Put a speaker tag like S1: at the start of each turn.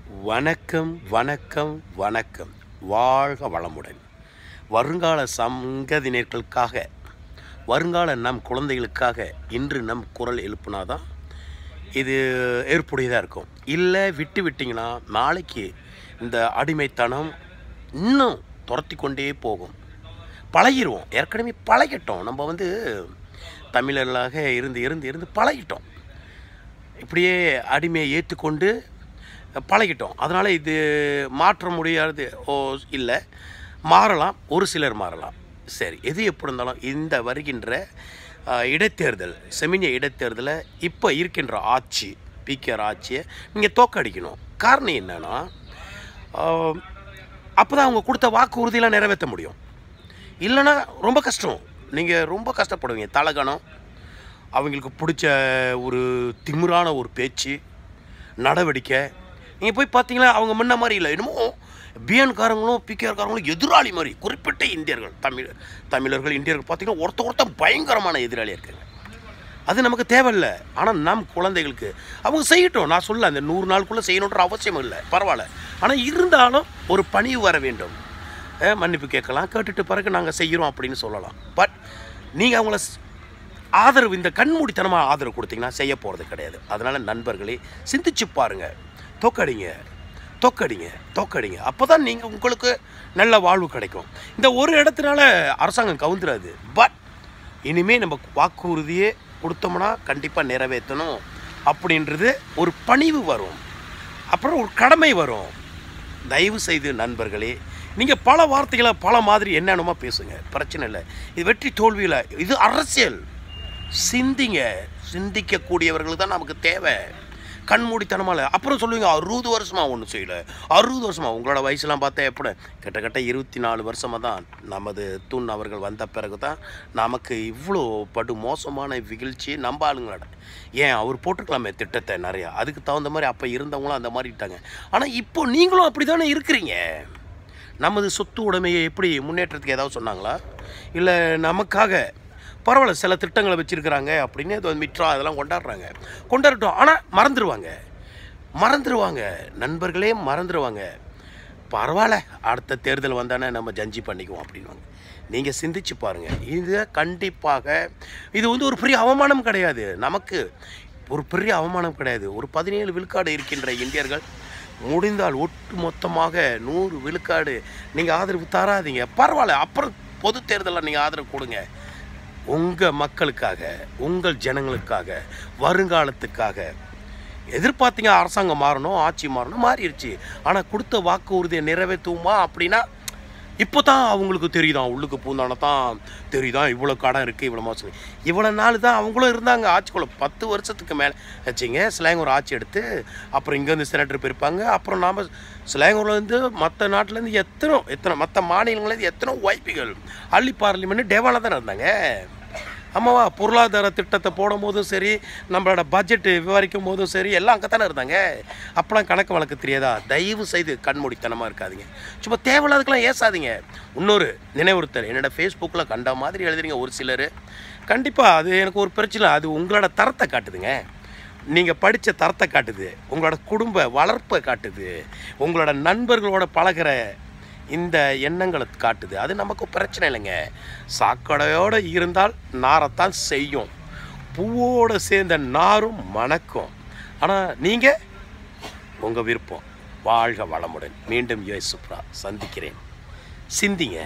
S1: வணக்கம் வணக்கம் வணக்கம். வாழ்க வளமுடன். வருங்கால சங்கதியினர்களுக்காக, வருங்கால நம் குழந்தைகளுக்காக இன்று நம் குரல் எழுப்புனாதான் இது ஏற்புடையதாக இருக்கும். இல்லை விட்டு விட்டிங்கன்னா நாளைக்கு இந்த அடிமைத்தனம் இன்னும் துரத்தி கொண்டே போகும். பழகிடுவோம். ஏற்கனவே பழகிட்டோம். நம்ம தமிழர்களாக இருந்து இருந்து இருந்து பழகிட்டோம். இப்படியே அடிமையை ஏற்றுக்கொண்டு பழகிட்டோம். அதனால் இது மாற்ற முடியாது. இல்லை, மாறலாம், ஒரு சிலர் மாறலாம். சரி, எது எப்படி இருந்தாலும் இந்த வருகின்ற இடைத்தேர்தல், செமினிய இடைத்தேர்தலை இப்போ இருக்கின்ற ஆட்சி, பிகேஆர் ஆட்சியை நீங்கள் தோக்கடிக்கணும். காரணம் என்னென்னா, அப்போ தான் அவங்க கொடுத்த வாக்குறுதியெலாம் நிறைவேற்ற முடியும். இல்லைன்னா ரொம்ப கஷ்டம். நீங்கள் ரொம்ப கஷ்டப்படுவீங்க. தலகணம், அவங்களுக்கு பிடிச்ச ஒரு திமிரான ஒரு பேச்சு, நடவடிக்கை. நீங்கள் போய் பார்த்தீங்களா, அவங்க முன்ன மாதிரி இல்லை. என்னமோ பிஎன்காரங்களும் பிகேஆர்காரங்களும் எதிராளி மாதிரி. குறிப்பிட்ட இந்தியர்கள், தமிழர்கள் இந்தியர்கள் பார்த்தீங்கன்னா ஒருத்தர் பயங்கரமான எதிராளியாக இருக்காங்க. அது நமக்கு தேவையில்லை. ஆனால் நம் குழந்தைகளுக்கு அவங்க செய்யட்டும். நான் சொல்ல அந்த 100 நாளுக்குள்ளே செய்யணுன்ற அவசியம் இல்லை, பரவாயில்ல. ஆனால் இருந்தாலும் ஒரு பணிவு வர வேண்டும். மன்னிப்பு கேட்கலாம், கேட்டுட்டு பிறகு நாங்கள் செய்கிறோம் அப்படின்னு சொல்லலாம். பட் நீங்கள் அவங்கள ஆதரவு, இந்த கண்மூடித்தனமாக ஆதரவு கொடுத்தீங்கன்னா செய்ய போகிறது கிடையாது. அதனால் நண்பர்களே, சிந்திச்சு பாருங்கள். தோக்கடிங்க, தோக்கடிங்க, தோக்கடிங்க. அப்போ தான் நீங்கள் உங்களுக்கு நல்ல வாழ்வு கிடைக்கும். இந்த ஒரு இடத்துனால அரசாங்கம் கவுந்துடாது. பட் இனிமேல் நம்ம வாக்குறுதியே கொடுத்தோம்னா கண்டிப்பாக நிறைவேற்றணும் அப்படின்றது ஒரு பணிவு வரும். அப்புறம் ஒரு கடமை வரும். தயவு செய்து நண்பர்களே, நீங்கள் பல வார்த்தைகளை பல மாதிரி என்னென்னமோ பேசுங்க, பிரச்சனை இல்லை. இது வெற்றி தோல்வியில், இது அரசியல். சிந்திங்க. சிந்திக்கக்கூடியவர்களுக்கு தான் நமக்கு தேவை. கண்மூடித்தனமாக. அப்புறம் சொல்லுவீங்க 60 வருஷமாக ஒன்றும் செய்யலை, 60 வருஷமாக. உங்களோட வயசுலாம் பார்த்தா எப்படி? கிட்டத்தட்ட 24 வருஷமாக தான் நமது தூண் அவர்கள் வந்த பிறகு தான் நமக்கு இவ்வளோ படு மோசமான விகிழ்ச்சி நம்ம ஆளுங்களோட. ஏன் அவர் போட்டிருக்கலாமே திட்டத்தை நிறையா, அதுக்கு தகுந்த மாதிரி அப்போ இருந்தவங்களும் அந்த மாதிரி இட்டாங்க. ஆனால் இப்போ நீங்களும் அப்படி தானே இருக்கிறீங்க. நமது சொத்து உடைமையை எப்படி முன்னேற்றத்துக்கு ஏதாவது சொன்னாங்களா? இல்லை நமக்காக பரவாயில்ல சில திட்டங்களை வச்சுருக்கிறாங்க அப்படின்னு மிட்ரா அதெல்லாம் கொண்டாடட்டும். ஆனால் மறந்துடுவாங்க நண்பர்களே, மறந்துடுவாங்க. பரவாயில்ல, அடுத்த தேர்தல் வந்தானே நம்ம ஜட்ஜி பண்ணிக்குவோம் அப்படின்வாங்க. நீங்கள் சிந்திச்சு பாருங்கள். இது கண்டிப்பாக இது ஒரு பெரிய அவமானம் கிடையாது. நமக்கு ஒரு பெரிய அவமானம் கிடையாது. ஒரு 17 விழுக்காடு இருக்கின்ற இந்தியர்கள் முடிந்தால் ஒட்டு மொத்தமாக 100 விழுக்காடு நீங்கள் ஆதரவு தராதீங்க. பரவாயில்ல, அப்புறம் பொது தேர்தலில் நீங்கள் ஆதரவு கொடுங்க. உங்கள் மக்களுக்காக, உங்கள் ஜனங்களுக்காக, வருங்காலத்துக்காக. எதிர்பார்த்தீங்க அரசாங்கம் மாறணும், ஆட்சி மாறணும், மாறிடுச்சு. ஆனால் கொடுத்த வாக்குறுதியை நிறைவேற்றுமா அப்படின்னா இப்போ தான் அவங்களுக்கு தெரியுதான், உள்ளுக்கு பூந்தான தான் தெரியுதான் இவ்வளோ கடன் இருக்குது, இவ்வளோ மோசம். இவ்வளோ நாள் தான் அவங்களும் இருந்தாங்க ஆட்சிக்குள்ள. 10 வருஷத்துக்கு மேலே வச்சிங்க. ஸ்லாங்கூர் ஆட்சி எடுத்து அப்புறம் இங்கேருந்து செனட்டர் போயிருப்பாங்க. அப்புறம் நாம் ஸ்லாங்கூர்லேருந்து மற்ற நாட்டிலேருந்து எத்தனை மற்ற மாநிலங்கள்லேருந்து எத்தனை ஒய்பிகள் அள்ளி பார்லிமெண்ட் டேவாவில் தானே இருந்தாங்க. ஆமாவா? பொருளாதார திட்டத்தை போடும் போதும் சரி, நம்மளோட பட்ஜெட்டு விவரிக்கும் போதும் சரி, எல்லாம் அங்கே தானே இருந்தாங்க. அப்போலாம் கணக்கு வழக்கு தெரியாதா? தயவு செய்து கண்மூடித்தனமாக இருக்காதிங்க. சும்மா தேவையில்லாதுக்கெல்லாம் ஏசாதீங்க. இன்னொரு நினைவுறுத்தல், என்னோடய ஃபேஸ்புக்கில் கண்ட மாதிரி எழுதுறீங்க ஒரு சிலர். கண்டிப்பாக அது எனக்கு ஒரு பிரச்சனை. அது உங்களோட தரத்தை காட்டுதுங்க. நீங்கள் படித்த தரத்தை காட்டுது, உங்களோட குடும்ப வளர்ப்பை காட்டுது, உங்களோட நண்பர்களோட பழகிற இந்த எண்ணங்களை காட்டுது. அது நமக்கு பிரச்சனை இல்லைங்க. சாக்கடையோடு இருந்தால் நாரத்தான் செய்யும், பூவோடு சேர்ந்த நாரும் மணக்கும். ஆனால் நீங்கள் உங்கள் விருப்பம். வாழ்க வளமுடன். மீண்டும் யோசுப்ரா சந்திக்கிறேன். சிந்திங்க.